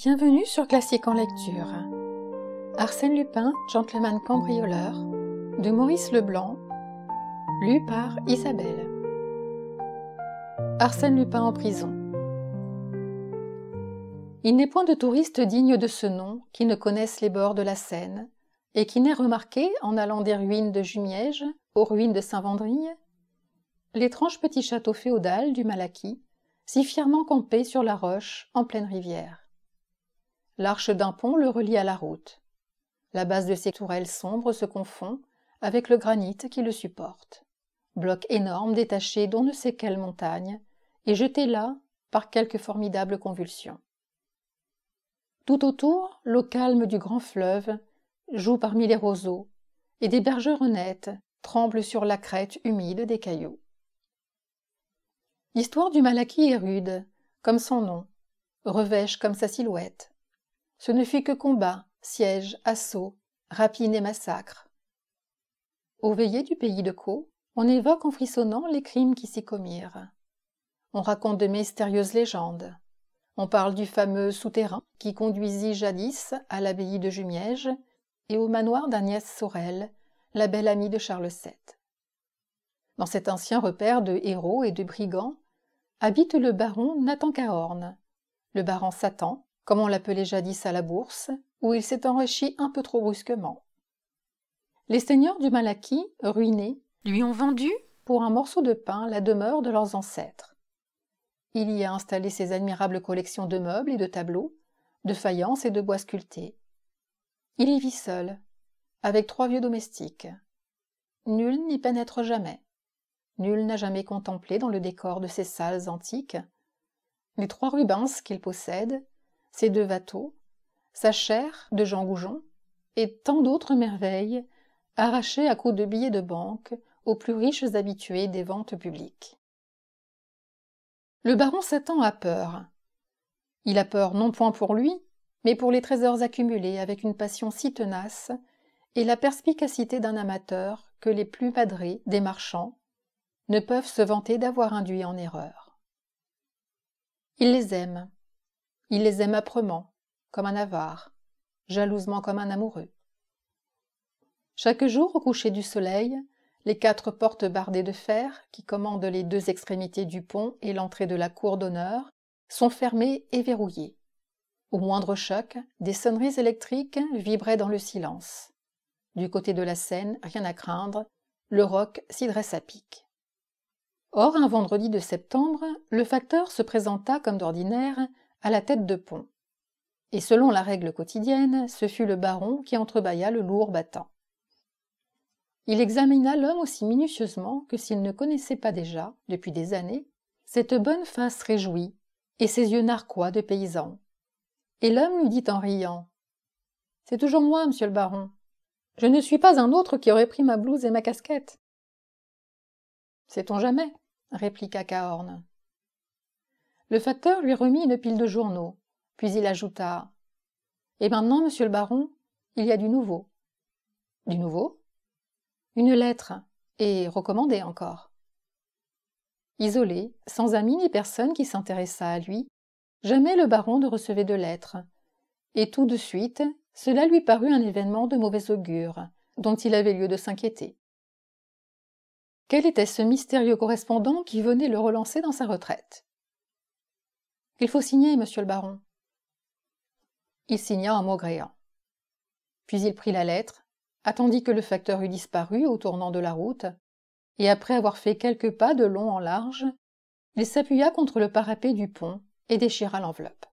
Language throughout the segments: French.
Bienvenue sur Classique en lecture. Arsène Lupin, gentleman cambrioleur, de Maurice Leblanc, lu par Isabelle. Arsène Lupin en prison. Il n'est point de touristes dignes de ce nom qui ne connaissent les bords de la Seine et qui n'aient remarqué, en allant des ruines de Jumièges aux ruines de Saint-Vendrigne, l'étrange petit château féodal du Malaquis, si fièrement campé sur la roche en pleine rivière. L'arche d'un pont le relie à la route. La base de ses tourelles sombres se confond avec le granit qui le supporte. Bloc énorme détaché d'on ne sait quelle montagne et jeté là par quelque formidable convulsion. Tout autour, l'eau calme du grand fleuve joue parmi les roseaux et des bergeronnettes tremblent sur la crête humide des cailloux. L'histoire du Malaquis est rude, comme son nom, revêche comme sa silhouette. Ce ne fut que combat, siège, assaut, rapine et massacre. Aux veillées du pays de Caux, on évoque en frissonnant les crimes qui s'y commirent. On raconte de mystérieuses légendes. On parle du fameux souterrain qui conduisit jadis à l'abbaye de Jumièges et au manoir d'Agnès Sorel, la belle amie de Charles VII. Dans cet ancien repère de héros et de brigands, habite le baron Nathan Cahorn, le baron Satan, comme on l'appelait jadis à la bourse, où il s'est enrichi un peu trop brusquement. Les seigneurs du Malaquis, ruinés, lui ont vendu pour un morceau de pain la demeure de leurs ancêtres. Il y a installé ses admirables collections de meubles et de tableaux, de faïences et de bois sculptés. Il y vit seul, avec 3 vieux domestiques. Nul n'y pénètre jamais. Nul n'a jamais contemplé dans le décor de ces salles antiques les 3 Rubens qu'il possède, ses 2 Watteau, sa chaire de Jean Goujon et tant d'autres merveilles arrachées à coups de billets de banque aux plus riches habitués des ventes publiques. Le baron Satan a peur. Il a peur non point pour lui, mais pour les trésors accumulés avec une passion si tenace et la perspicacité d'un amateur que les plus padrés des marchands ne peuvent se vanter d'avoir induit en erreur. Il les aime. Il les aime âprement, comme un avare, jalousement comme un amoureux. Chaque jour, au coucher du soleil, les 4 portes bardées de fer, qui commandent les 2 extrémités du pont et l'entrée de la cour d'honneur, sont fermées et verrouillées. Au moindre choc, des sonneries électriques vibraient dans le silence. Du côté de la Seine, rien à craindre, le roc s'y dresse à pic. Or, un vendredi de septembre, le facteur se présenta comme d'ordinaire à la tête de pont. Et selon la règle quotidienne, ce fut le baron qui entrebâilla le lourd battant. Il examina l'homme aussi minutieusement que s'il ne connaissait pas déjà, depuis des années, cette bonne face réjouie et ces yeux narquois de paysan. Et l'homme lui dit en riant : « C'est toujours moi, monsieur le baron. Je ne suis pas un autre qui aurait pris ma blouse et ma casquette. »« Sait-on jamais ?» répliqua Cahorn. Le facteur lui remit une pile de journaux, puis il ajouta : « Et maintenant, monsieur le baron, il y a du nouveau. »« Du nouveau ? » ?»« Une lettre, et recommandée encore. » Isolé, sans amis ni personne qui s'intéressât à lui, jamais le baron ne recevait de lettres, et tout de suite, cela lui parut un événement de mauvais augure, dont il avait lieu de s'inquiéter. Quel était ce mystérieux correspondant qui venait le relancer dans sa retraite ? « Il faut signer, monsieur le baron. » Il signa en maugréant. Puis il prit la lettre, attendit que le facteur eût disparu au tournant de la route, et après avoir fait quelques pas de long en large, il s'appuya contre le parapet du pont et déchira l'enveloppe.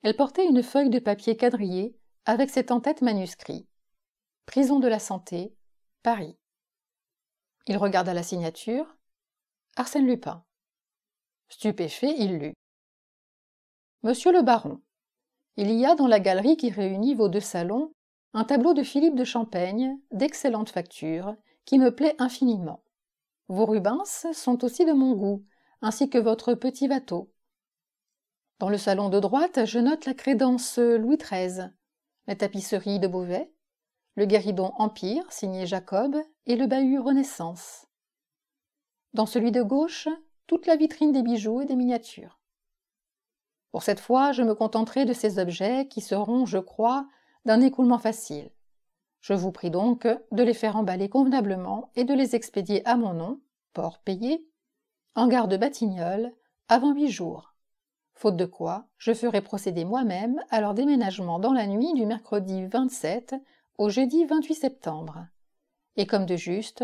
Elle portait une feuille de papier quadrillé avec cet en-tête manuscrit : « Prison de la Santé, Paris. » Il regarda la signature : « Arsène Lupin. » Stupéfait, il lut : « Monsieur le baron, il y a dans la galerie qui réunit vos 2 salons un tableau de Philippe de Champaigne, d'excellente facture, qui me plaît infiniment. Vos Rubens sont aussi de mon goût, ainsi que votre petit Watteau. Dans le salon de droite, je note la crédence Louis XIII, la tapisserie de Beauvais, le guéridon Empire, signé Jacob, et le bahut Renaissance. Dans celui de gauche, toute la vitrine des bijoux et des miniatures. Pour cette fois, je me contenterai de ces objets qui seront, je crois, d'un écoulement facile. Je vous prie donc de les faire emballer convenablement et de les expédier à mon nom, port payé, en gare de Batignolles, avant 8 jours. Faute de quoi, je ferai procéder moi-même à leur déménagement dans la nuit du mercredi 27 au jeudi 28 septembre. Et comme de juste,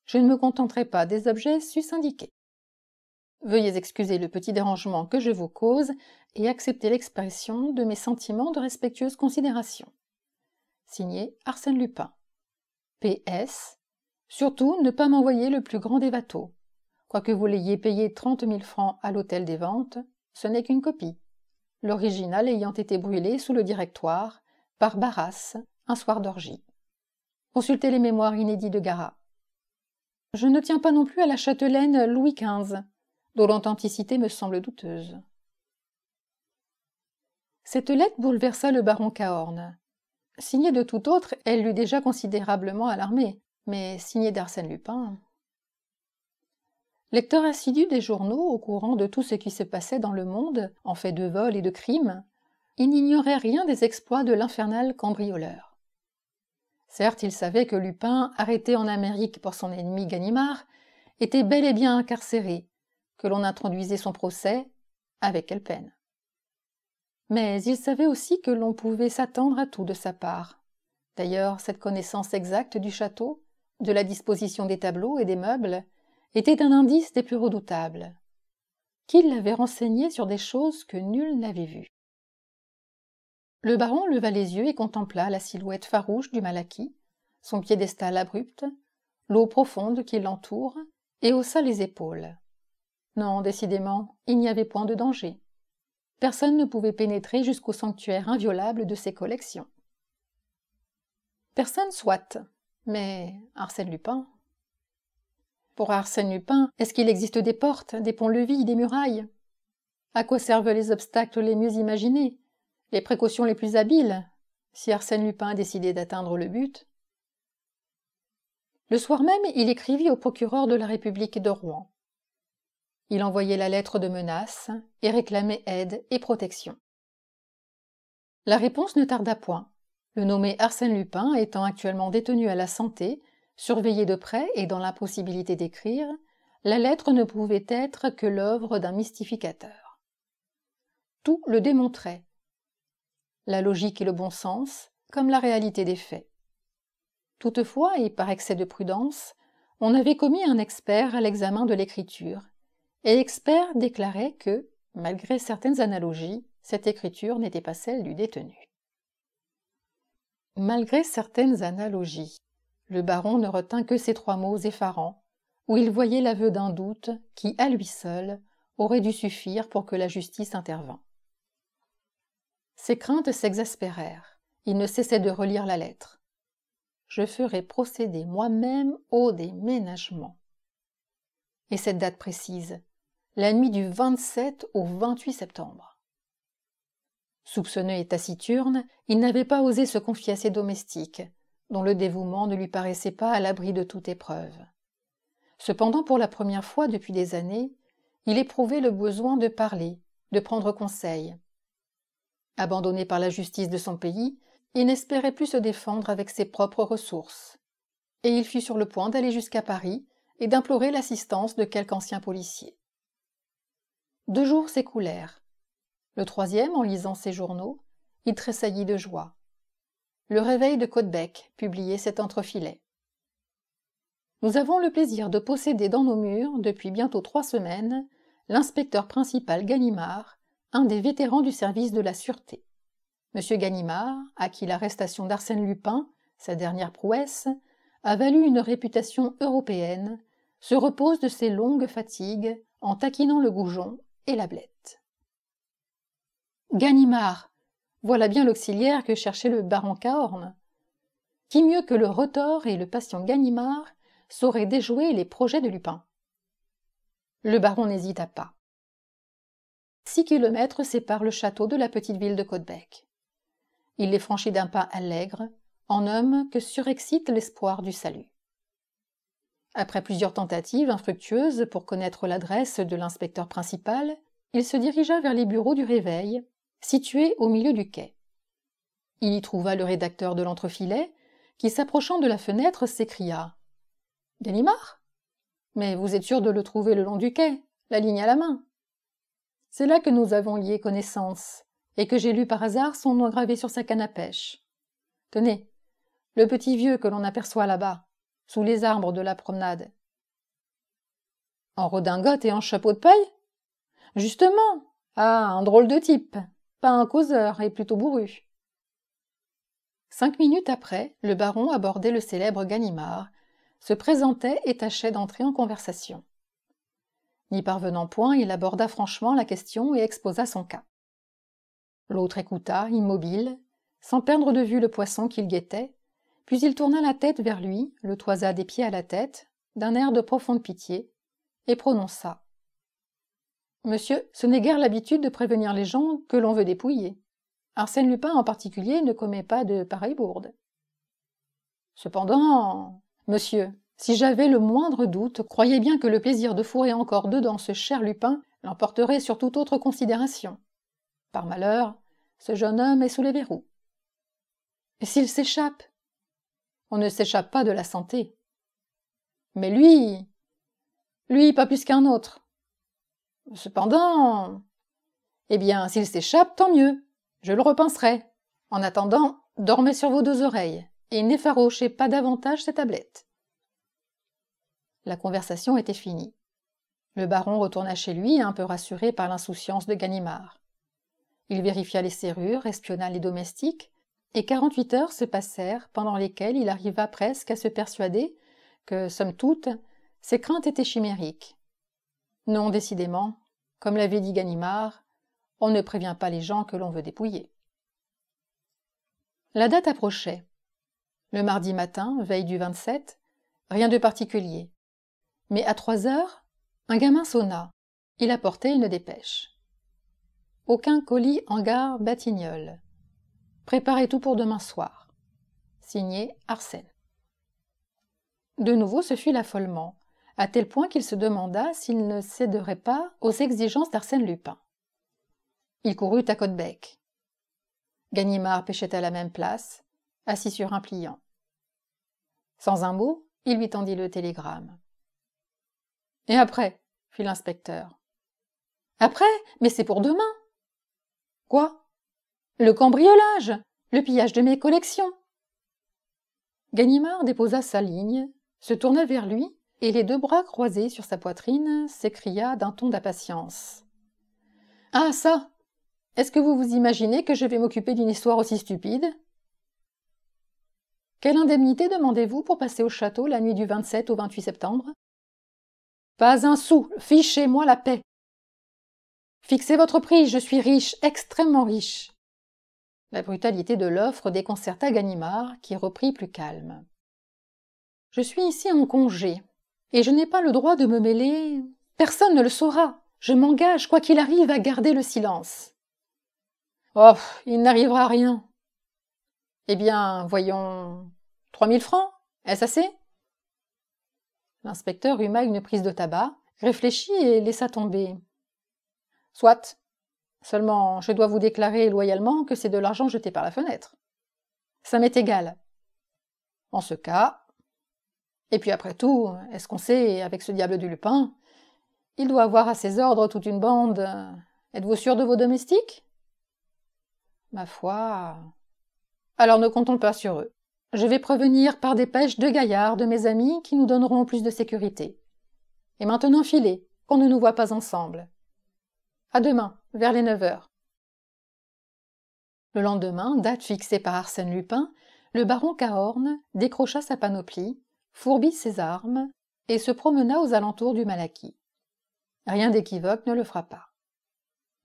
je ne me contenterai pas des objets sus-indiqués. Veuillez excuser le petit dérangement que je vous cause et accepter l'expression de mes sentiments de respectueuse considération. Signé Arsène Lupin. P.S. Surtout ne pas m'envoyer le plus grand des bateaux. Quoique vous l'ayez payé 30 000 francs à l'hôtel des ventes, ce n'est qu'une copie, l'original ayant été brûlé sous le directoire par Barras un soir d'orgie. Consultez les mémoires inédits de Garat. Je ne tiens pas non plus à la châtelaine Louis XV, dont l'authenticité me semble douteuse. Cette lettre bouleversa le baron Cahorn. Signée de tout autre, elle l'eût déjà considérablement alarmé, mais signée d'Arsène Lupin... Lecteur assidu des journaux au courant de tout ce qui se passait dans le monde, en fait de vol et de crime, il n'ignorait rien des exploits de l'infernal cambrioleur. Certes, il savait que Lupin, arrêté en Amérique pour son ennemi Ganimard, était bel et bien incarcéré, que l'on introduisait son procès, avec quelle peine. Mais il savait aussi que l'on pouvait s'attendre à tout de sa part. D'ailleurs, cette connaissance exacte du château, de la disposition des tableaux et des meubles, était un indice des plus redoutables. Qui l'avait renseigné sur des choses que nul n'avait vues. Le baron leva les yeux et contempla la silhouette farouche du Malaquis, son piédestal abrupt, l'eau profonde qui l'entoure, et haussa les épaules. Non, décidément, il n'y avait point de danger. Personne ne pouvait pénétrer jusqu'au sanctuaire inviolable de ses collections. Personne soit, mais Arsène Lupin... Pour Arsène Lupin, est-ce qu'il existe des portes, des ponts-levis, des murailles? À quoi servent les obstacles les mieux imaginés, les précautions les plus habiles, si Arsène Lupin décidait d'atteindre le but? Le soir même, il écrivit au procureur de la République de Rouen. Il envoyait la lettre de menace et réclamait aide et protection. La réponse ne tarda point. Le nommé Arsène Lupin étant actuellement détenu à la Santé, surveillé de près et dans l'impossibilité d'écrire, la lettre ne pouvait être que l'œuvre d'un mystificateur. Tout le démontrait, la logique et le bon sens, comme la réalité des faits. Toutefois, et par excès de prudence, on avait commis un expert à l'examen de l'écriture, et l'expert déclarait que, malgré certaines analogies, cette écriture n'était pas celle du détenu. Malgré certaines analogies, le baron ne retint que ces 3 mots effarants, où il voyait l'aveu d'un doute qui, à lui seul, aurait dû suffire pour que la justice intervînt. Ses craintes s'exaspérèrent. Il ne cessait de relire la lettre. « Je ferai procéder moi-même au déménagement. » Et cette date précise, la nuit du 27 au 28 septembre. Soupçonneux et taciturne, il n'avait pas osé se confier à ses domestiques, dont le dévouement ne lui paraissait pas à l'abri de toute épreuve. Cependant, pour la première fois depuis des années, il éprouvait le besoin de parler, de prendre conseil. Abandonné par la justice de son pays, il n'espérait plus se défendre avec ses propres ressources. Et il fut sur le point d'aller jusqu'à Paris et d'implorer l'assistance de quelque ancien policier. 2 jours s'écoulèrent. Le 3e, en lisant ses journaux, il tressaillit de joie. Le Réveil de Caudebec publiait cet entrefilet. Nous avons le plaisir de posséder dans nos murs, depuis bientôt 3 semaines, l'inspecteur principal Ganimard, un des vétérans du service de la Sûreté. M. Ganimard, à qui l'arrestation d'Arsène Lupin, sa dernière prouesse, a valu une réputation européenne, se repose de ses longues fatigues en taquinant le goujon et la blette. Ganimard, voilà bien l'auxiliaire que cherchait le baron Cahorn. Qui mieux que le retors et le patient Ganimard saurait déjouer les projets de Lupin? Le baron n'hésita pas. 6 kilomètres séparent le château de la petite ville de Caudebec. Il les franchit d'un pas allègre, en homme que surexcite l'espoir du salut. Après plusieurs tentatives infructueuses pour connaître l'adresse de l'inspecteur principal, il se dirigea vers les bureaux du Réveil, situés au milieu du quai. Il y trouva le rédacteur de l'Entrefilet, qui, s'approchant de la fenêtre, s'écria « Ganimard ? Mais vous êtes sûr de le trouver le long du quai, la ligne à la main ?» C'est là que nous avons lié connaissance, et que j'ai lu par hasard son nom gravé sur sa canne à pêche. Tenez, le petit vieux que l'on aperçoit là-bas, sous les arbres de la promenade. En redingote et en chapeau de paille ? Justement. Ah, un drôle de type. Pas un causeur et plutôt bourru. 5 minutes après, le baron abordait le célèbre Ganimard, se présentait et tâchait d'entrer en conversation. N'y parvenant point, il aborda franchement la question et exposa son cas. L'autre écouta, immobile, sans perdre de vue le poisson qu'il guettait, puis il tourna la tête vers lui, le toisa des pieds à la tête, d'un air de profonde pitié, et prononça « Monsieur, ce n'est guère l'habitude de prévenir les gens que l'on veut dépouiller. Arsène Lupin en particulier ne commet pas de pareilles bourdes. Cependant, monsieur, si j'avais le moindre doute, croyez bien que le plaisir de fourrer encore dedans ce cher Lupin l'emporterait sur toute autre considération. Par malheur, ce jeune homme est sous les verrous. Et s'il s'échappe ? On ne s'échappe pas de la santé. Mais lui, pas plus qu'un autre. Cependant, eh bien, s'il s'échappe, tant mieux. Je le repenserai. En attendant, dormez sur vos 2 oreilles et n'effarochez pas davantage cette tablette. La conversation était finie. Le baron retourna chez lui, un peu rassuré par l'insouciance de Ganimard. Il vérifia les serrures, espionna les domestiques, et 48 heures se passèrent pendant lesquelles il arriva presque à se persuader que, somme toute, ses craintes étaient chimériques. Non, décidément, comme l'avait dit Ganimard, on ne prévient pas les gens que l'on veut dépouiller. La date approchait. Le mardi matin, veille du 27, rien de particulier. Mais à 3 heures, un gamin sonna. Il apportait une dépêche. Aucun colis en gare Batignolles. Préparez tout pour demain soir. Signé Arsène. De nouveau, ce fut l'affolement, à tel point qu'il se demanda s'il ne céderait pas aux exigences d'Arsène Lupin. Il courut à Caudebec. Ganimard pêchait à la même place, assis sur un pliant. Sans un mot, il lui tendit le télégramme. « Et après ?» fit l'inspecteur. « Après ? Mais c'est pour demain !»« Quoi ? Le cambriolage, le pillage de mes collections !» Ganimard déposa sa ligne, se tourna vers lui et, les 2 bras croisés sur sa poitrine, s'écria d'un ton d'impatience. « Ah, ça ! Est-ce que vous vous imaginez que je vais m'occuper d'une histoire aussi stupide ? Quelle indemnité demandez-vous pour passer au château la nuit du 27 au 28 septembre ? Pas un sou, fichez-moi la paix. Fixez votre prix, je suis riche, extrêmement riche. La brutalité de l'offre déconcerta Ganimard, qui reprit plus calme. Je suis ici en congé, et je n'ai pas le droit de me mêler. Personne ne le saura. Je m'engage, quoi qu'il arrive, à garder le silence. Oh, il n'arrivera rien. Eh bien, voyons, 3000 francs, est-ce assez ? L'inspecteur huma une prise de tabac, réfléchit et laissa tomber. Soit. Seulement, je dois vous déclarer loyalement que c'est de l'argent jeté par la fenêtre. Ça m'est égal. En ce cas. Et puis après tout, est-ce qu'on sait, avec ce diable du Lupin, il doit avoir à ses ordres toute une bande. Êtes-vous sûr de vos domestiques ? Ma foi. Alors ne comptons pas sur eux. Je vais prévenir par dépêche 2 gaillards de mes amis qui nous donneront plus de sécurité. Et maintenant filez, qu'on ne nous voit pas ensemble. À demain, vers les 9 heures. Le lendemain, date fixée par Arsène Lupin, le baron Cahorn décrocha sa panoplie, fourbit ses armes et se promena aux alentours du Malaquis. Rien d'équivoque ne le frappa.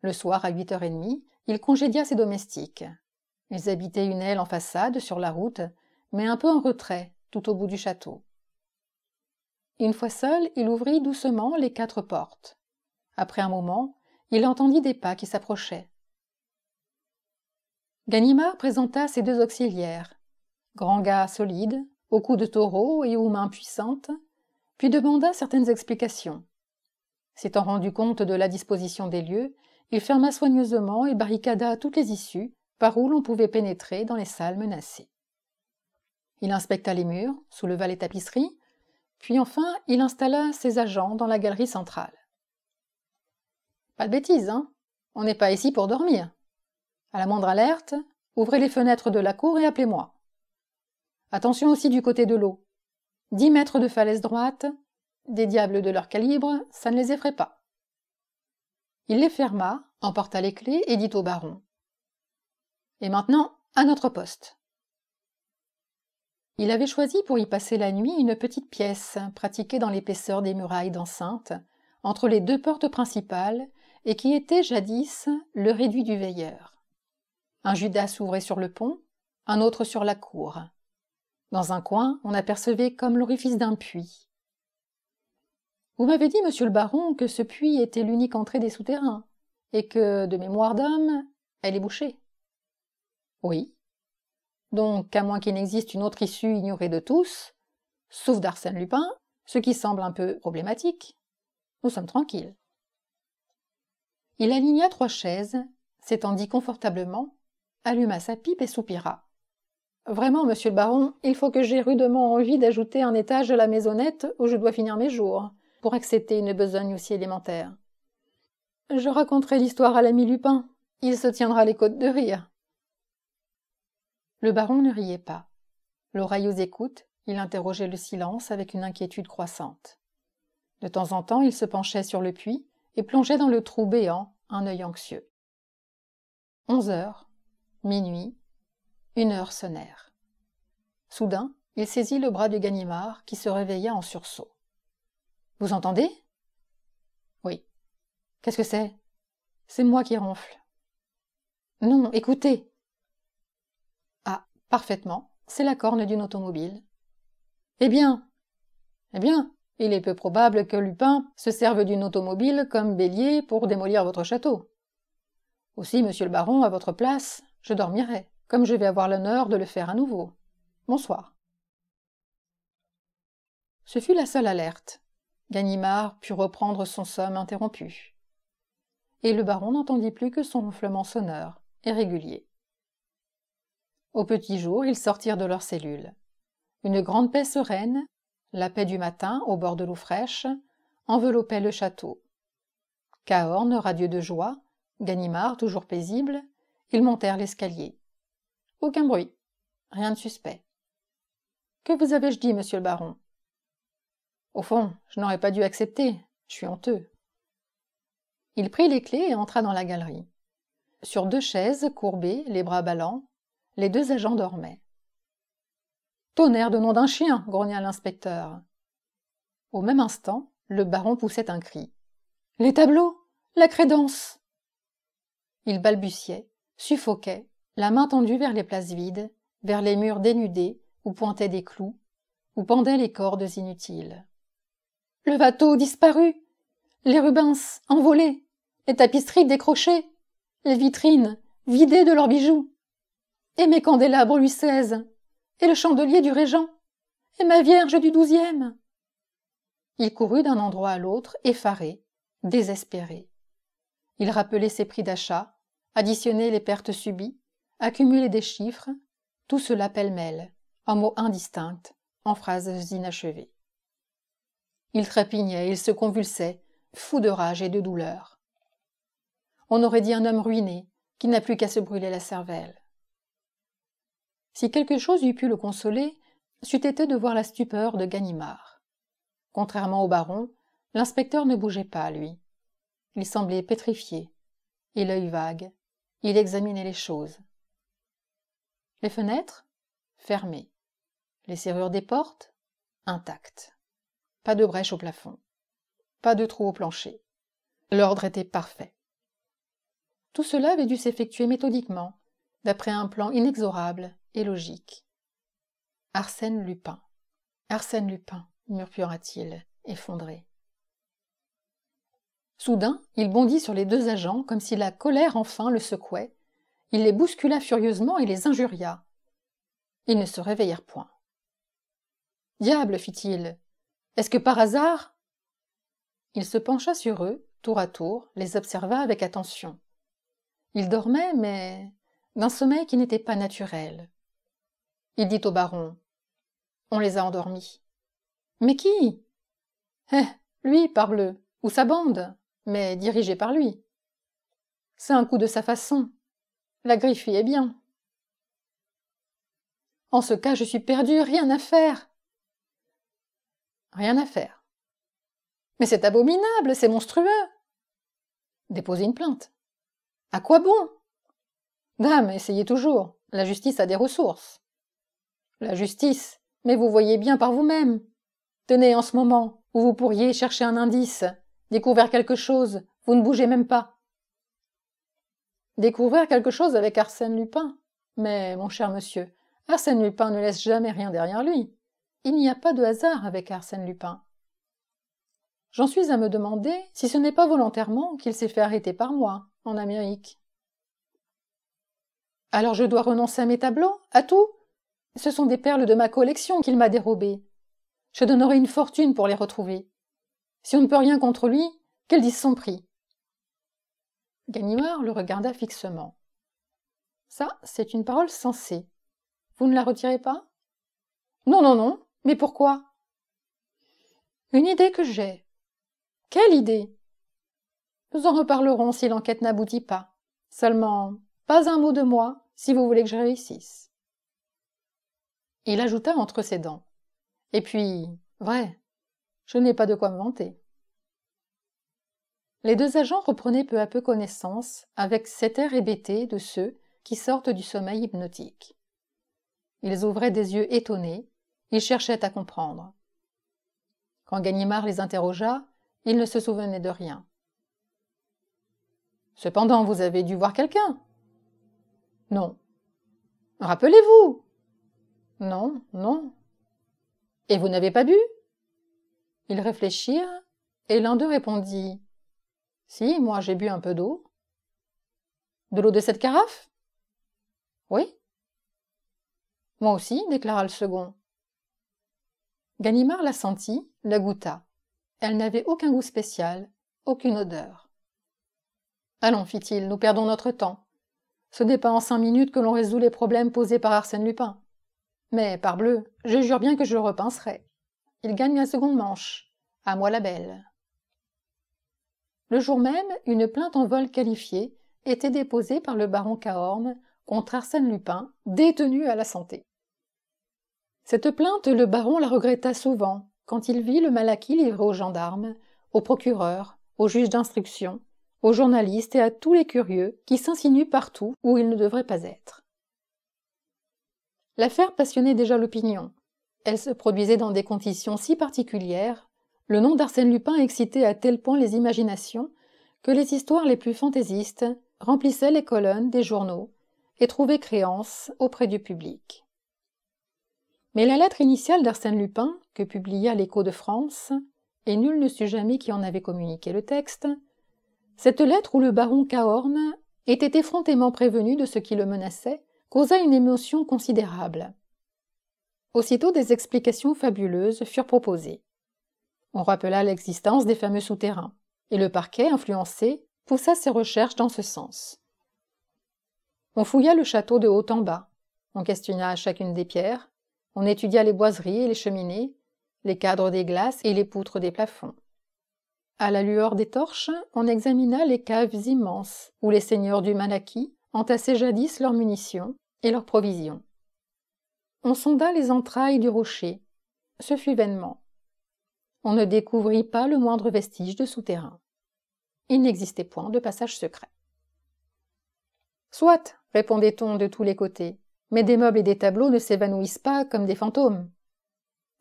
Le soir, à 8h30, il congédia ses domestiques. Ils habitaient une aile en façade, sur la route, mais un peu en retrait, tout au bout du château. Une fois seul, il ouvrit doucement les 4 portes. Après un moment, il entendit des pas qui s'approchaient. Ganimard présenta ses 2 auxiliaires, grands gars solides, au cou de taureau et aux mains puissantes, puis demanda certaines explications. S'étant rendu compte de la disposition des lieux, il ferma soigneusement et barricada toutes les issues par où l'on pouvait pénétrer dans les salles menacées. Il inspecta les murs, souleva les tapisseries, puis enfin il installa ses agents dans la galerie centrale. « Pas de bêtises, hein? On n'est pas ici pour dormir. À la moindre alerte, ouvrez les fenêtres de la cour et appelez-moi. Attention aussi du côté de l'eau. 10 mètres de falaise droite, des diables de leur calibre, ça ne les effraie pas. » Il les ferma, emporta les clés et dit au baron. « Et maintenant, à notre poste. » Il avait choisi pour y passer la nuit une petite pièce, pratiquée dans l'épaisseur des murailles d'enceinte, entre les 2 portes principales, et qui était jadis le réduit du veilleur. Un Judas s'ouvrait sur le pont, un autre sur la cour. Dans un coin, on apercevait comme l'orifice d'un puits. « Vous m'avez dit, monsieur le baron, que ce puits était l'unique entrée des souterrains, et que, de mémoire d'homme, elle est bouchée. » « Oui. Donc, à moins qu'il n'existe une autre issue ignorée de tous, sauf d'Arsène Lupin, ce qui semble un peu problématique, nous sommes tranquilles. » Il aligna 3 chaises, s'étendit confortablement, alluma sa pipe et soupira. « Vraiment, monsieur le baron, il faut que j'aie rudement envie d'ajouter un étage à la maisonnette où je dois finir mes jours, pour accepter une besogne aussi élémentaire. Je raconterai l'histoire à l'ami Lupin, il se tiendra les côtes de rire. » Le baron ne riait pas. L'oreille aux écoutes, il interrogeait le silence avec une inquiétude croissante. De temps en temps, il se penchait sur le puits et plongeait dans le trou béant, un œil anxieux. 11 heures, minuit, 1 heure sonnèrent. Soudain, il saisit le bras de Ganimard, qui se réveilla en sursaut. « Vous entendez ?»« Oui. »« Qu'est-ce que c'est ?»« C'est moi qui ronfle. »« Non, écoutez !» Parfaitement, c'est la corne d'une automobile. Eh bien, il est peu probable que Lupin se serve d'une automobile comme bélier pour démolir votre château. Aussi, monsieur le baron, à votre place, je dormirai, comme je vais avoir l'honneur de le faire à nouveau. Bonsoir. Ce fut la seule alerte. Ganimard put reprendre son somme interrompu. Et le baron n'entendit plus que son ronflement sonore et régulier. Au petit jour, ils sortirent de leur cellule. Une grande paix sereine, la paix du matin au bord de l'eau fraîche, enveloppait le château. Cahorn, radieux de joie, Ganimard, toujours paisible, ils montèrent l'escalier. Aucun bruit, rien de suspect. « Que vous avais-je dit, monsieur le baron ?»« Au fond, je n'aurais pas dû accepter, je suis honteux. » Il prit les clés et entra dans la galerie. Sur 2 chaises, courbées, les bras ballants, les 2 agents dormaient. « Tonnerre de nom d'un chien !» grogna l'inspecteur. Au même instant, le baron poussait un cri. « Les tableaux ! La crédence !» Il balbutiait, suffoquait, la main tendue vers les places vides, vers les murs dénudés où pointaient des clous, où pendaient les cordes inutiles. « Le watteau disparu ! Les Rubens envolés ! Les tapisseries décrochées ! Les vitrines vidées de leurs bijoux ! Et mes candélabres Louis XVI, et le chandelier du Régent, et ma Vierge du XIIe. » Il courut d'un endroit à l'autre, effaré, désespéré. Il rappelait ses prix d'achat, additionnait les pertes subies, accumulait des chiffres, tout cela pêle-mêle, en mots indistincts, en phrases inachevées. Il trépignait, il se convulsait, fou de rage et de douleur. On aurait dit un homme ruiné, qui n'a plus qu'à se brûler la cervelle. Si quelque chose eût pu le consoler, c'eût été de voir la stupeur de Ganimard. Contrairement au baron, l'inspecteur ne bougeait pas, lui. Il semblait pétrifié, et l'œil vague. Il examinait les choses. Les fenêtres, fermées. Les serrures des portes, intactes. Pas de brèche au plafond. Pas de trou au plancher. L'ordre était parfait. Tout cela avait dû s'effectuer méthodiquement, d'après un plan inexorable et logique. Arsène Lupin, murmura-t-il, effondré. Soudain, il bondit sur les 2 agents comme si la colère enfin le secouait. Il les bouscula furieusement et les injuria. Ils ne se réveillèrent point. « Diable, fit-il, est-ce que par hasard ?» Il se pencha sur eux, tour à tour, les observa avec attention. Ils dormaient, mais d'un sommeil qui n'était pas naturel. Il dit au baron: « On les a endormis. »« Mais qui ?»« Eh, lui, parbleu, ou sa bande, mais dirigée par lui. C'est un coup de sa façon. La griffe y est bien. »« En ce cas, je suis perdu, rien à faire. »« Rien à faire. »« Mais c'est abominable, c'est monstrueux. » »« Déposez une plainte. »« À quoi bon ? » ?»« Dame, essayez toujours. La justice a des ressources. »« La justice, mais vous voyez bien par vous-même. Tenez, en ce moment, où vous pourriez chercher un indice, découvrir quelque chose, vous ne bougez même pas. »« Découvrir quelque chose avec Arsène Lupin ? Mais, mon cher monsieur, Arsène Lupin ne laisse jamais rien derrière lui. Il n'y a pas de hasard avec Arsène Lupin. J'en suis à me demander si ce n'est pas volontairement qu'il s'est fait arrêter par moi, en Amérique. Alors je dois renoncer à mes tableaux, à tout ? Ce sont des perles de ma collection qu'il m'a dérobées. Je donnerai une fortune pour les retrouver. Si on ne peut rien contre lui, qu'elle dise son prix. Ganimard le regarda fixement. Ça, c'est une parole sensée. Vous ne la retirez pas ? Non, non, non. Mais pourquoi ? Une idée que j'ai. Quelle idée ? Nous en reparlerons si l'enquête n'aboutit pas. Seulement, pas un mot de moi, si vous voulez que je réussisse. Il ajouta entre ses dents. Et puis, vrai, je n'ai pas de quoi me vanter. Les deux agents reprenaient peu à peu connaissance avec cet air hébété de ceux qui sortent du sommeil hypnotique. Ils ouvraient des yeux étonnés, ils cherchaient à comprendre. Quand Ganimard les interrogea, ils ne se souvenaient de rien. « Cependant, vous avez dû voir quelqu'un ?»« Non. »« Rappelez-vous ?»« Non, non. »« Et vous n'avez pas bu ?» Ils réfléchirent, et l'un d'eux répondit: « Si, moi j'ai bu un peu d'eau. »« De l'eau de cette carafe ?»« Oui. »« Moi aussi, déclara le second. » Ganimard la sentit, la goûta. Elle n'avait aucun goût spécial, aucune odeur. « Allons, fit-il, nous perdons notre temps. Ce n'est pas en 5 minutes que l'on résout les problèmes posés par Arsène Lupin. Mais, parbleu, je jure bien que je le repincerai. Il gagne la seconde manche. À moi la belle. » Le jour même, une plainte en vol qualifié était déposée par le baron Cahorn contre Arsène Lupin, détenu à la Santé. Cette plainte, le baron la regretta souvent quand il vit le Malaquis livré aux gendarmes, aux procureurs, aux juges d'instruction, aux journalistes et à tous les curieux qui s'insinuent partout où ils ne devraient pas être. L'affaire passionnait déjà l'opinion. Elle se produisait dans des conditions si particulières, le nom d'Arsène Lupin excitait à tel point les imaginations que les histoires les plus fantaisistes remplissaient les colonnes des journaux et trouvaient créance auprès du public. Mais la lettre initiale d'Arsène Lupin, que publia l'Écho de France, et nul ne sut jamais qui en avait communiqué le texte, cette lettre où le baron Cahorn était effrontément prévenu de ce qui le menaçait, causa une émotion considérable. Aussitôt des explications fabuleuses furent proposées. On rappela l'existence des fameux souterrains, et le parquet, influencé, poussa ses recherches dans ce sens. On fouilla le château de haut en bas, on questionna chacune des pierres, on étudia les boiseries et les cheminées, les cadres des glaces et les poutres des plafonds. À la lueur des torches, on examina les caves immenses où les seigneurs du Malaquis entassaient jadis leurs munitions et leurs provisions. On sonda les entrailles du rocher. Ce fut vainement. On ne découvrit pas le moindre vestige de souterrain. Il n'existait point de passage secret. « Soit, répondait-on de tous les côtés, mais des meubles et des tableaux ne s'évanouissent pas comme des fantômes.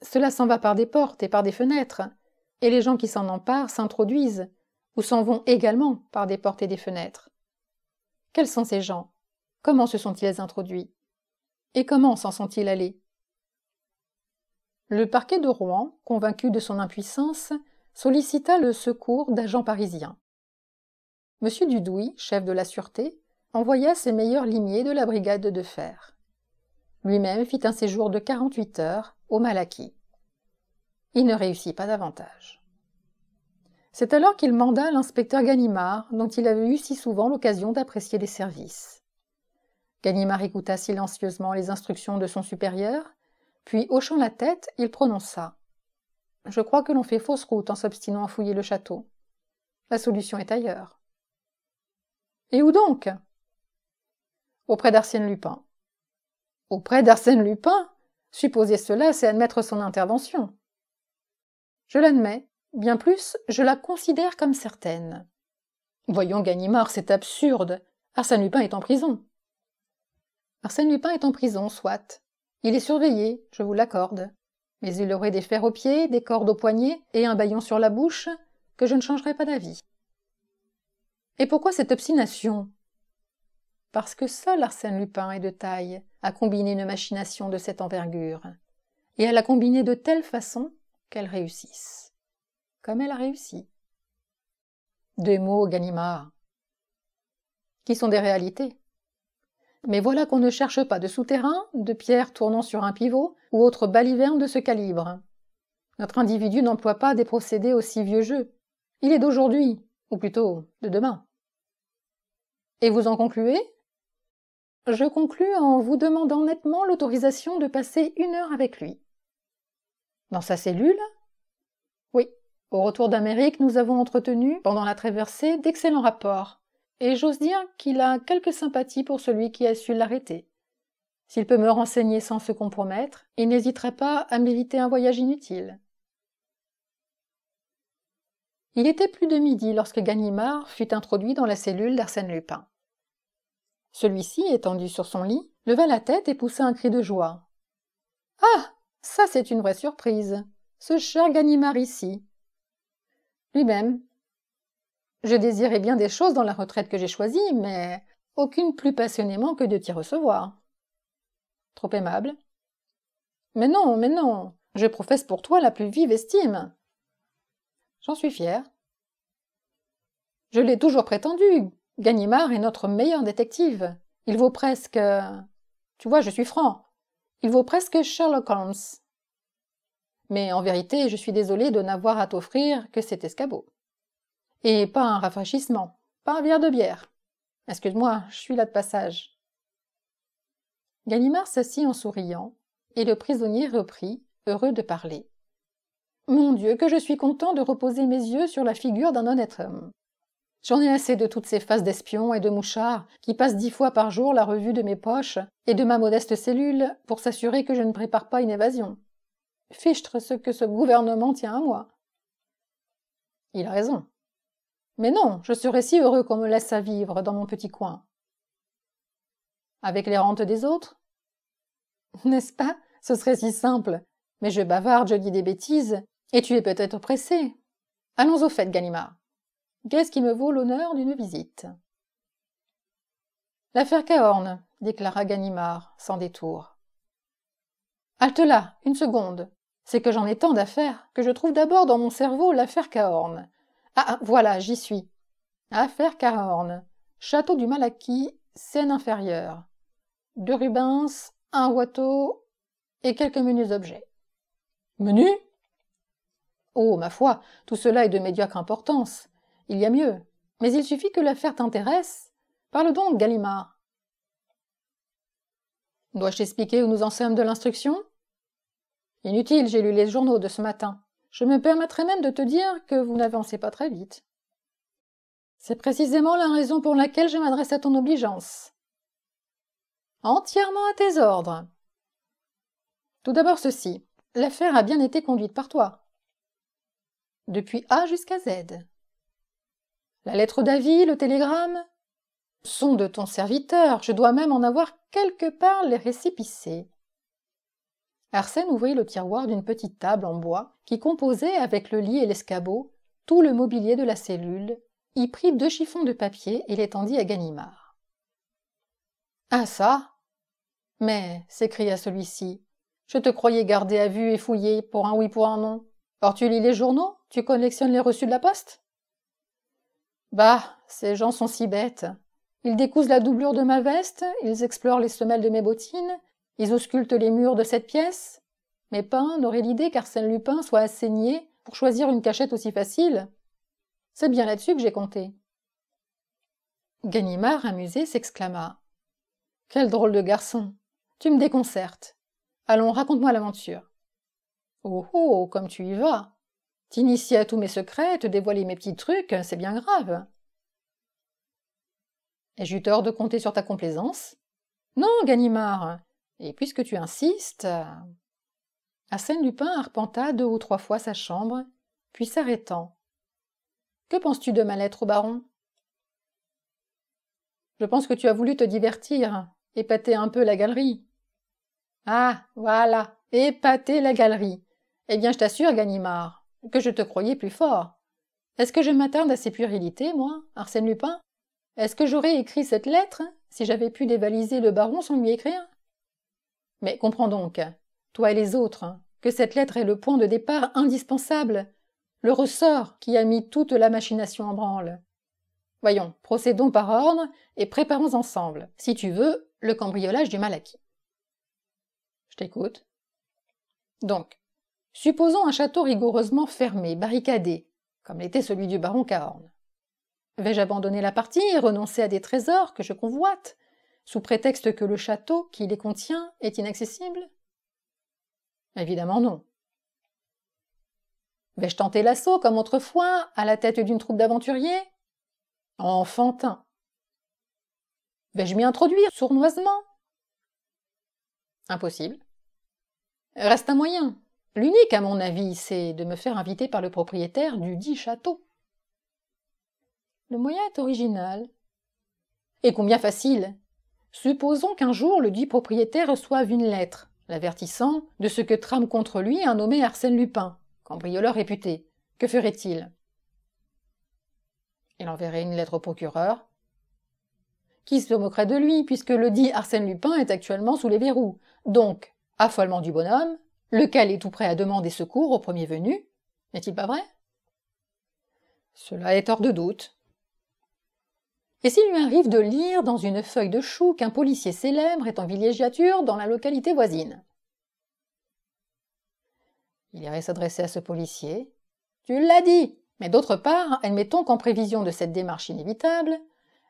Cela s'en va par des portes et par des fenêtres, et les gens qui s'en emparent s'introduisent, ou s'en vont également par des portes et des fenêtres. Quels sont ces gens ? Comment se sont-ils introduits ? Et comment s'en sont-ils allés ? » Le parquet de Rouen, convaincu de son impuissance, sollicita le secours d'agents parisiens. M. Dudouis, chef de la sûreté, envoya ses meilleurs limiers de la brigade de fer. Lui-même fit un séjour de 48 heures au Malaquis. Il ne réussit pas davantage. C'est alors qu'il manda l'inspecteur Ganimard, dont il avait eu si souvent l'occasion d'apprécier les services. Ganimard écouta silencieusement les instructions de son supérieur, puis, hochant la tête, il prononça. « Je crois que l'on fait fausse route en s'obstinant à fouiller le château. La solution est ailleurs. »« Et où donc ?»« Auprès d'Arsène Lupin. »« Auprès d'Arsène Lupin ? Supposer cela, c'est admettre son intervention. »« Je l'admets. Bien plus, je la considère comme certaine. »« Voyons, Ganimard, c'est absurde. Arsène Lupin est en prison. »« Arsène Lupin est en prison, soit. Il est surveillé, je vous l'accorde. Mais il aurait des fers aux pieds, des cordes aux poignets et un bâillon sur la bouche, que je ne changerai pas d'avis. » « Et pourquoi cette obstination ? » « Parce que seul Arsène Lupin est de taille à combiner une machination de cette envergure, et à la combiner de telle façon qu'elle réussisse. Comme elle a réussi. Des mots, Ganimard, qui sont des réalités. Mais voilà qu'on ne cherche pas de souterrain, de pierres tournant sur un pivot, ou autre baliverne de ce calibre. Notre individu n'emploie pas des procédés aussi vieux jeu. Il est d'aujourd'hui, ou plutôt de demain. Et vous en concluez ? Je conclus en vous demandant nettement l'autorisation de passer 1 heure avec lui. Dans sa cellule ? Oui. Au retour d'Amérique, nous avons entretenu, pendant la traversée, d'excellents rapports, et j'ose dire qu'il a quelque sympathie pour celui qui a su l'arrêter. S'il peut me renseigner sans se compromettre, il n'hésitera pas à m'éviter un voyage inutile. Il était plus de midi lorsque Ganimard fut introduit dans la cellule d'Arsène Lupin. Celui-ci, étendu sur son lit, leva la tête et poussa un cri de joie. « Ah, ça c'est une vraie surprise, ce cher Ganimard ici. » Lui-même. Je désirais bien des choses dans la retraite que j'ai choisie, mais aucune plus passionnément que de t'y recevoir. Trop aimable. Mais non, je professe pour toi la plus vive estime. J'en suis fière. Je l'ai toujours prétendu. Ganimard est notre meilleur détective. Il vaut presque... Tu vois, je suis franc. Il vaut presque Sherlock Holmes. Mais en vérité, je suis désolée de n'avoir à t'offrir que cet escabeau. Et pas un rafraîchissement, pas un verre de bière. Excuse-moi, je suis là de passage. Ganimard s'assit en souriant, et le prisonnier reprit, heureux de parler. Mon Dieu, que je suis content de reposer mes yeux sur la figure d'un honnête homme. J'en ai assez de toutes ces faces d'espions et de mouchards qui passent 10 fois par jour la revue de mes poches et de ma modeste cellule pour s'assurer que je ne prépare pas une évasion. Fichtre ce que ce gouvernement tient à moi. Il a raison. Mais non, je serais si heureux qu'on me laisse à vivre dans mon petit coin. Avec les rentes des autres ? N'est-ce pas ? Ce serait si simple. Mais je bavarde, je dis des bêtises, et tu es peut-être pressé. Allons au fait, Ganimard. Qu'est-ce qui me vaut l'honneur d'une visite ? L'affaire Cahorn, déclara Ganimard, sans détour. Halte là, 1 seconde. C'est que j'en ai tant d'affaires que je trouve d'abord dans mon cerveau l'affaire Cahorn. Ah, voilà, j'y suis. Affaire Cahorn. Château du Malaquis, Seine-Inférieure. 2 Rubens, 1 Watteau et quelques menus objets. Menus ? Oh, ma foi, tout cela est de médiocre importance. Il y a mieux. Mais il suffit que l'affaire t'intéresse. Parle donc, Ganimard. Dois-je t'expliquer où nous en sommes de l'instruction ? Inutile, j'ai lu les journaux de ce matin. Je me permettrai même de te dire que vous n'avancez pas très vite. C'est précisément la raison pour laquelle je m'adresse à ton obligeance. Entièrement à tes ordres. Tout d'abord ceci. L'affaire a bien été conduite par toi. Depuis A jusqu'à Z. La lettre d'avis, le télégramme sont de ton serviteur. Je dois même en avoir quelque part les récépissés. Arsène ouvrit le tiroir d'une petite table en bois qui composait, avec le lit et l'escabeau, tout le mobilier de la cellule, y prit 2 chiffons de papier et les tendit à Ganimard. « Ah ça ! Mais, s'écria celui-ci, je te croyais gardé à vue et fouillé pour un oui pour un non. Or tu lis les journaux, tu collectionnes les reçus de la poste ? Bah, ces gens sont si bêtes. Ils décousent la doublure de ma veste, ils explorent les semelles de mes bottines, ils auscultent les murs de cette pièce. Mais pas un n'aurait l'idée qu'Arsène Lupin soit assez niais pour choisir une cachette aussi facile. C'est bien là-dessus que j'ai compté. Ganimard, amusé, s'exclama. Quel drôle de garçon! Tu me déconcertes. Allons, raconte-moi l'aventure. Oh oh, comme tu y vas! T'initier à tous mes secrets, te dévoiler mes petits trucs, c'est bien grave. Ai-je eu tort de compter sur ta complaisance? Non, Ganimard. Et puisque tu insistes... Arsène Lupin arpenta 2 ou 3 fois sa chambre, puis s'arrêtant. Que penses-tu de ma lettre au baron? Je pense que tu as voulu te divertir, épater un peu la galerie. Ah, voilà, épater la galerie. Eh bien, je t'assure, Ganimard, que je te croyais plus fort. Est-ce que je m'attarde à ces puérilités, moi, Arsène Lupin? Est-ce que j'aurais écrit cette lettre si j'avais pu dévaliser le baron sans lui écrire? Mais comprends donc, toi et les autres, que cette lettre est le point de départ indispensable, le ressort qui a mis toute la machination en branle. Voyons, procédons par ordre et préparons ensemble, si tu veux, le cambriolage du Malaquis. Je t'écoute. Donc, supposons un château rigoureusement fermé, barricadé, comme l'était celui du baron Cahorn. Vais-je abandonner la partie et renoncer à des trésors que je convoite, sous prétexte que le château qui les contient est inaccessible? Évidemment non. Vais-je tenter l'assaut comme autrefois, à la tête d'une troupe d'aventuriers? Enfantin. Vais-je m'y introduire sournoisement? Impossible. Reste un moyen. L'unique, à mon avis, c'est de me faire inviter par le propriétaire du dit château. Le moyen est original. Et combien facile. Supposons qu'un jour le dit propriétaire reçoive une lettre, l'avertissant de ce que trame contre lui un nommé Arsène Lupin, cambrioleur réputé. Que ferait-il? Il enverrait une lettre au procureur, qui se moquerait de lui, puisque le dit Arsène Lupin est actuellement sous les verrous. Donc, affolement du bonhomme, lequel est tout prêt à demander secours au premier venu. N'est-il pas vrai? Cela est hors de doute. Et s'il lui arrive de lire dans une feuille de chou qu'un policier célèbre est en villégiature dans la localité voisine? Il irait s'adresser à ce policier. Tu l'as dit! Mais d'autre part, admettons qu'en prévision de cette démarche inévitable,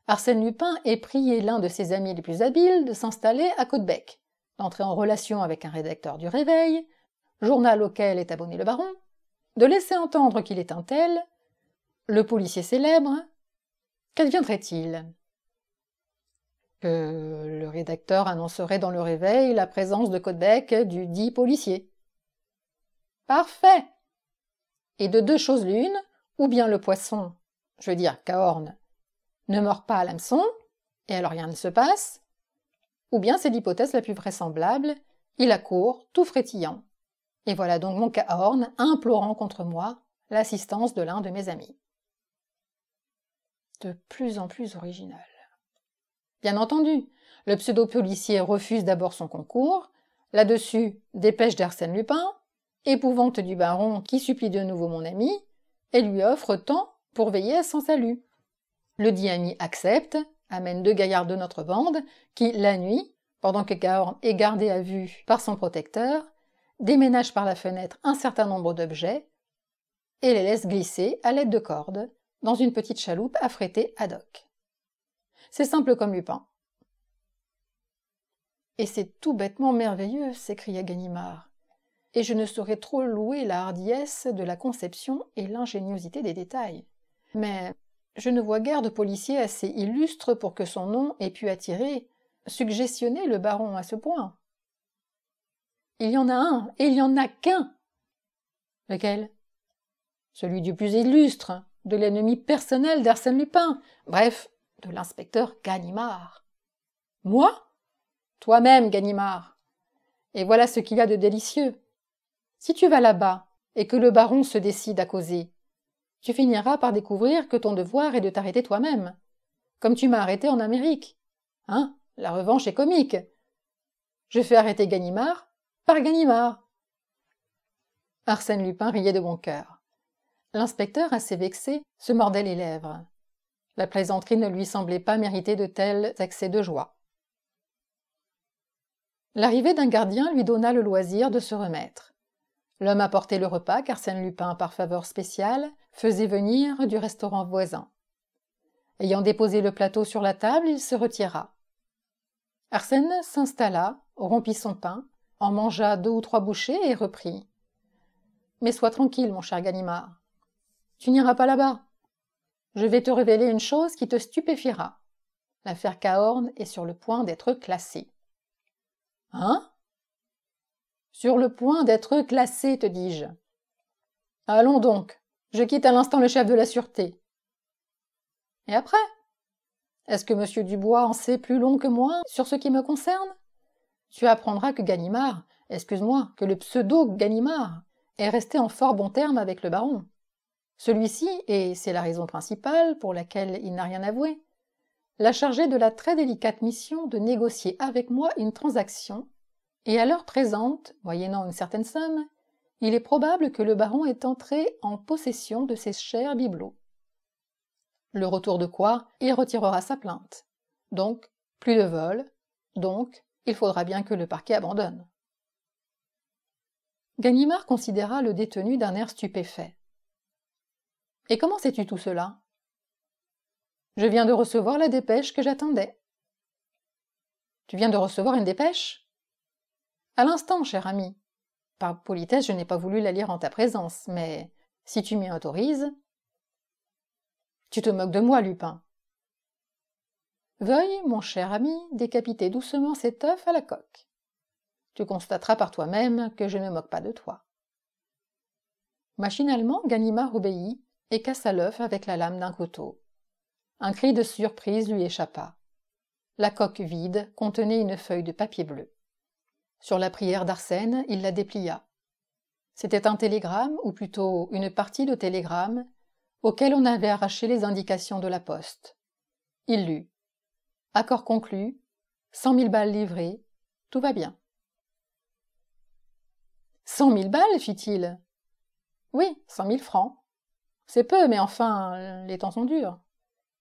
Arsène Lupin ait prié l'un de ses amis les plus habiles de s'installer à Caudebec, d'entrer en relation avec un rédacteur du Réveil, journal auquel est abonné le baron, de laisser entendre qu'il est un tel, le policier célèbre. Qu'adviendrait-il? Que le rédacteur annoncerait dans le Réveil la présence de Caudebec du dit policier. Parfait! Et de 2 choses l'une, ou bien le poisson, je veux dire Cahorn, ne mord pas à l'hameçon, et alors rien ne se passe, ou bien c'est l'hypothèse la plus vraisemblable, il accourt, tout frétillant. Et voilà donc mon Cahorn implorant contre moi l'assistance de l'un de mes amis. De plus en plus original. Bien entendu, le pseudo-policier refuse d'abord son concours, là-dessus, dépêche d'Arsène Lupin, épouvante du baron qui supplie de nouveau mon ami, et lui offre tant pour veiller à son salut. Le dit ami accepte, amène 2 gaillards de notre bande, qui, la nuit, pendant que Cahorn est gardé à vue par son protecteur, déménagent par la fenêtre un certain nombre d'objets et les laissent glisser à l'aide de cordes dans une petite chaloupe affrétée ad hoc. C'est simple comme Lupin. Et c'est tout bêtement merveilleux, s'écria Ganimard, et je ne saurais trop louer la hardiesse de la conception et l'ingéniosité des détails. Mais je ne vois guère de policier assez illustre pour que son nom ait pu attirer, suggestionner le baron à ce point. Il y en a un, et il n'y en a qu'un. Lequel? Celui du plus illustre, de l'ennemi personnel d'Arsène Lupin, bref, de l'inspecteur Ganimard. Moi? Toi-même, Ganimard. Et voilà ce qu'il y a de délicieux. Si tu vas là-bas, et que le baron se décide à causer, tu finiras par découvrir que ton devoir est de t'arrêter toi-même, comme tu m'as arrêté en Amérique. Hein? La revanche est comique. Je fais arrêter Ganimard par Ganimard. Arsène Lupin riait de bon cœur. L'inspecteur, assez vexé, se mordait les lèvres. La plaisanterie ne lui semblait pas mériter de tels accès de joie. L'arrivée d'un gardien lui donna le loisir de se remettre. L'homme apportait le repas qu'Arsène Lupin, par faveur spéciale, faisait venir du restaurant voisin. Ayant déposé le plateau sur la table, il se retira. Arsène s'installa, rompit son pain, en mangea 2 ou 3 bouchées et reprit. « Mais sois tranquille, mon cher Ganimard. Tu n'iras pas là-bas. Je vais te révéler une chose qui te stupéfiera. L'affaire Cahorn est sur le point d'être classée. » « Hein ? Sur le point d'être classée, te dis-je. Allons donc, je quitte à l'instant le chef de la sûreté. Et après ? Est-ce que M. Dubois en sait plus long que moi sur ce qui me concerne ? Tu apprendras que Ganimard, excuse-moi, que le pseudo-Ganimard est resté en fort bon terme avec le baron. Celui-ci, et c'est la raison principale pour laquelle il n'a rien avoué, l'a chargé de la très délicate mission de négocier avec moi une transaction, et à l'heure présente, moyennant une certaine somme, il est probable que le baron est entré en possession de ces chers bibelots. Le retour de quoi il retirera sa plainte. Donc, plus de vol, donc il faudra bien que le parquet abandonne. Ganimard considéra le détenu d'un air stupéfait. « Et comment sais-tu tout cela ?»« Je viens de recevoir la dépêche que j'attendais. »« Tu viens de recevoir une dépêche ?»« À l'instant, cher ami. Par politesse, je n'ai pas voulu la lire en ta présence, mais si tu m'y autorises... » « Tu te moques de moi, Lupin. »« Veuille, mon cher ami, décapiter doucement cet œuf à la coque. Tu constateras par toi-même que je ne moque pas de toi. » Machinalement, Ganimard obéit et cassa l'œuf avec la lame d'un couteau. Un cri de surprise lui échappa. La coque vide contenait une feuille de papier bleu. Sur la prière d'Arsène, il la déplia. C'était un télégramme, ou plutôt une partie de télégramme, auquel on avait arraché les indications de la poste. Il lut. Accord conclu, 100 000 balles livrées, tout va bien. 100 000 balles, fit-il. Oui, 100 000 francs. C'est peu, mais enfin, les temps sont durs.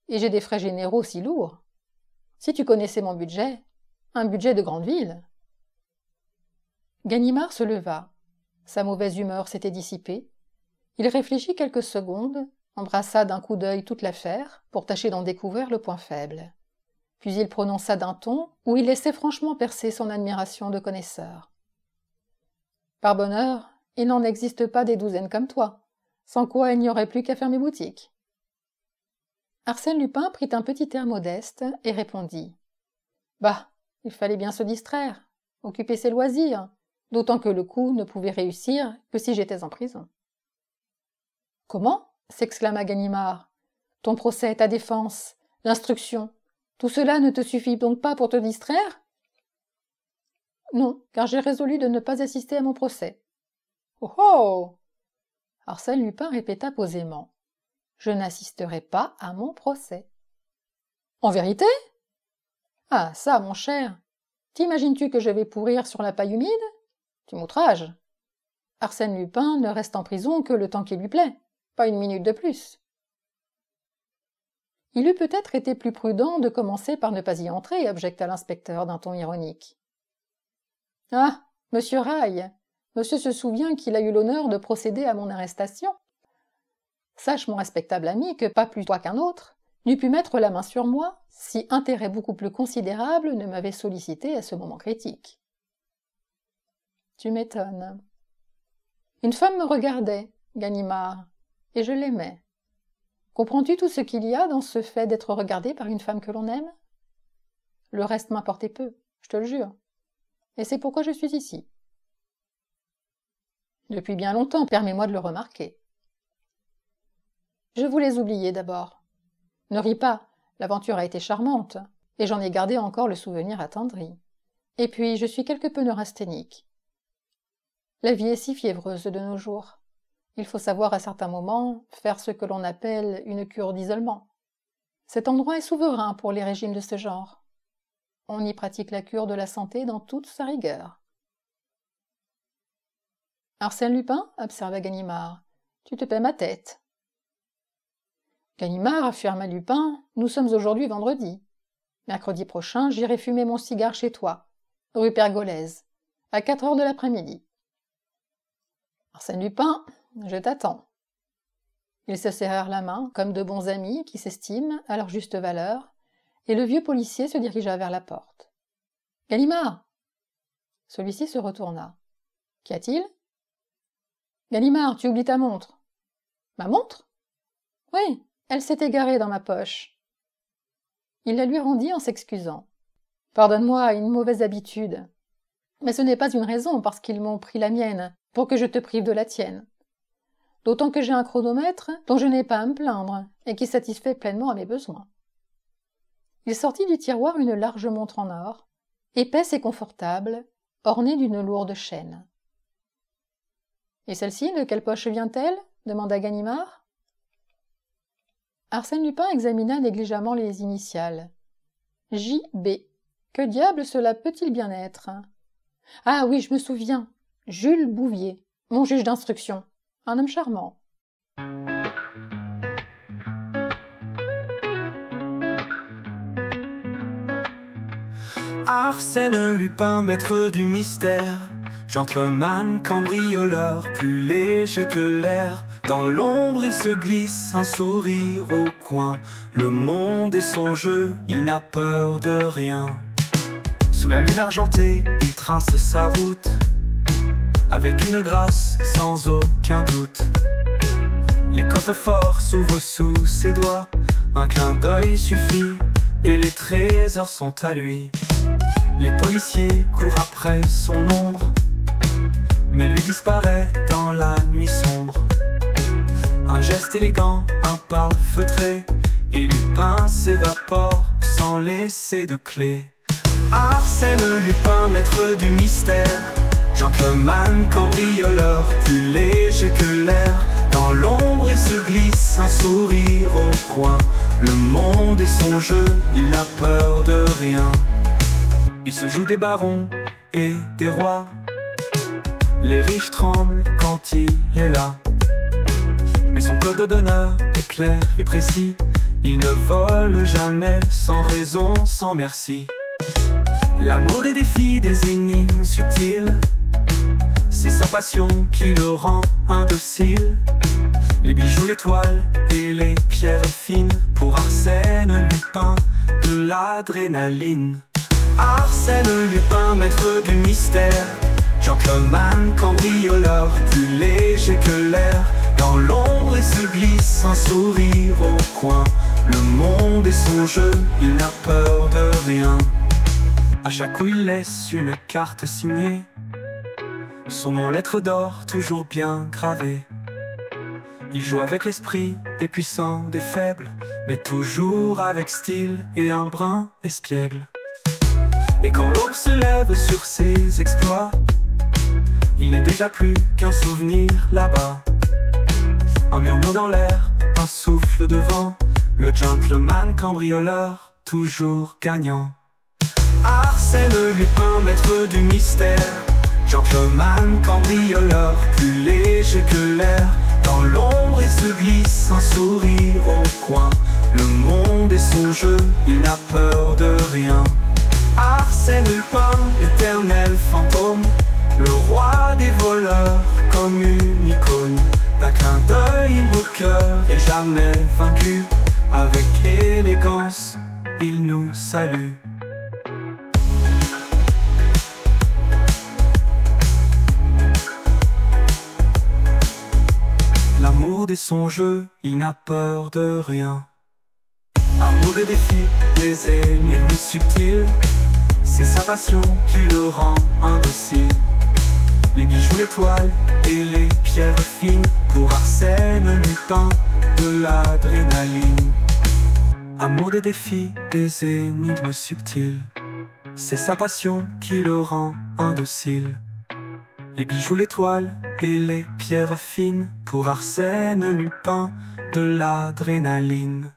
Et j'ai des frais généraux si lourds. Si tu connaissais mon budget, un budget de grande ville. Ganimard se leva. Sa mauvaise humeur s'était dissipée. Il réfléchit quelques secondes, embrassa d'un coup d'œil toute l'affaire pour tâcher d'en découvrir le point faible. Puis il prononça d'un ton où il laissait franchement percer son admiration de connaisseur. « Par bonheur, il n'en existe pas des douzaines comme toi, sans quoi il n'y aurait plus qu'à fermer boutique. » Arsène Lupin prit un petit air modeste et répondit. « Bah, il fallait bien se distraire, occuper ses loisirs, d'autant que le coup ne pouvait réussir que si j'étais en prison. »« Comment ?» s'exclama Ganimard. « Ton procès, ta défense, l'instruction, tout cela ne te suffit donc pas pour te distraire ?»« Non, car j'ai résolu de ne pas assister à mon procès. »« Oh oh !» Arsène Lupin répéta posément. « Je n'assisterai pas à mon procès. »« En vérité ? Ah, ça, mon cher, t'imagines-tu que je vais pourrir sur la paille humide ? Tu m'outrages. Arsène Lupin ne reste en prison que le temps qui lui plaît. Pas une minute de plus. » Il eût peut-être été plus prudent de commencer par ne pas y entrer, objecta l'inspecteur d'un ton ironique. « Ah, monsieur Raille, monsieur se souvient qu'il a eu l'honneur de procéder à mon arrestation. Sache, mon respectable ami, que pas plus toi qu'un autre n'eût pu mettre la main sur moi si intérêt beaucoup plus considérable ne m'avait sollicité à ce moment critique. »« Tu m'étonnes. » Une femme me regardait, Ganimard, et je l'aimais. Comprends-tu tout ce qu'il y a dans ce fait d'être regardé par une femme que l'on aime ? Le reste m'importait peu, je te le jure. Et c'est pourquoi je suis ici. Depuis bien longtemps, permets-moi de le remarquer. Je voulais oublier d'abord. Ne ris pas, l'aventure a été charmante, et j'en ai gardé encore le souvenir attendri. Et puis, je suis quelque peu neurasthénique. La vie est si fiévreuse de nos jours. Il faut savoir à certains moments faire ce que l'on appelle une cure d'isolement. Cet endroit est souverain pour les régimes de ce genre. On y pratique la cure de la santé dans toute sa rigueur. « Arsène Lupin, observa Ganimard, tu te paies ma tête. » Ganimard affirma Lupin, nous sommes aujourd'hui vendredi. Mercredi prochain, j'irai fumer mon cigare chez toi, rue Pergolèse, à 4 heures de l'après-midi. Arsène Lupin, je t'attends. Ils se serrèrent la main, comme de bons amis qui s'estiment à leur juste valeur, et le vieux policier se dirigea vers la porte. « Ganimard !» Celui-ci se retourna. « Qu'y a-t-il ?»« Ganimard, tu oublies ta montre. »« Ma montre ?»« Oui, elle s'est égarée dans ma poche. » Il la lui rendit en s'excusant. « Pardonne-moi, une mauvaise habitude. Mais ce n'est pas une raison parce qu'ils m'ont pris la mienne, pour que je te prive de la tienne. D'autant que j'ai un chronomètre dont je n'ai pas à me plaindre et qui satisfait pleinement à mes besoins. » Il sortit du tiroir une large montre en or, épaisse et confortable, ornée d'une lourde chaîne. « Et celle-ci, de quelle poche vient-elle » demanda Ganimard. Arsène Lupin examina négligemment les initiales. « J.B. Que diable cela peut-il bien être ?»« Ah oui, je me souviens. Jules Bouvier, mon juge d'instruction. Un homme charmant. » Arsène Lupin, maître du mystère, gentleman cambrioleur, plus léger que l'air. Dans l'ombre il se glisse, un sourire au coin. Le monde est son jeu, il n'a peur de rien. Sous la lune argentée, il trace sa route, avec une grâce sans aucun doute. Les coffres-forts s'ouvrent sous ses doigts, un clin d'œil suffit, et les trésors sont à lui. Les policiers courent après son ombre, mais lui disparaît dans la nuit sombre. Un geste élégant, un pas feutré, et Lupin s'évapore sans laisser de clé. Arsène Lupin, maître du mystère, gentleman cambrioleur, plus léger que l'air. Dans l'ombre il se glisse, un sourire au coin. Le monde est son jeu, il n'a peur de rien. Il se joue des barons et des rois, les riches tremblent quand il est là. Mais son code d'honneur est clair et précis, il ne vole jamais sans raison, sans merci. L'amour des défis, des énigmes subtiles, c'est sa passion qui le rend indocile. Les bijoux, les toiles et les pierres fines, pour Arsène Lupin, de l'adrénaline. Arsène Lupin, maître du mystère, gentleman cambrioleur, plus léger que l'air. Dans l'ombre il se glisse, un sourire au coin. Le monde est son jeu, il n'a peur de rien. À chaque coup il laisse une carte signée, son nom en lettres d'or toujours bien gravé. Il joue avec l'esprit des puissants, des faibles, mais toujours avec style et un brin espiègle. Et quand l'aube se lève sur ses exploits, il n'est déjà plus qu'un souvenir là-bas. Un murmure dans l'air, un souffle de vent, le gentleman cambrioleur, toujours gagnant. Arsène Lupin, maître du mystère, gentleman cambrioleur, plus léger que l'air. Dans l'ombre il se glisse, un sourire au coin. Le monde est son jeu, il n'a peur de rien. Arsène Lupin, éternel fantôme, le roi des voleurs, comme une icône. D'un clin d'œil au cœur et jamais vaincu, avec élégance, il nous salue. L'amour de son jeu, il n'a peur de rien. Amour des défis, des énigmes subtiles, c'est sa passion qui le rend indocile. Les bijoux, les toiles et les pierres fines, pour Arsène Lupin, de l'adrénaline. Amour des défis, des énigmes subtiles, c'est sa passion qui le rend indocile. Les bijoux, les toiles et les pierres fines, pour Arsène Lupin, de l'adrénaline.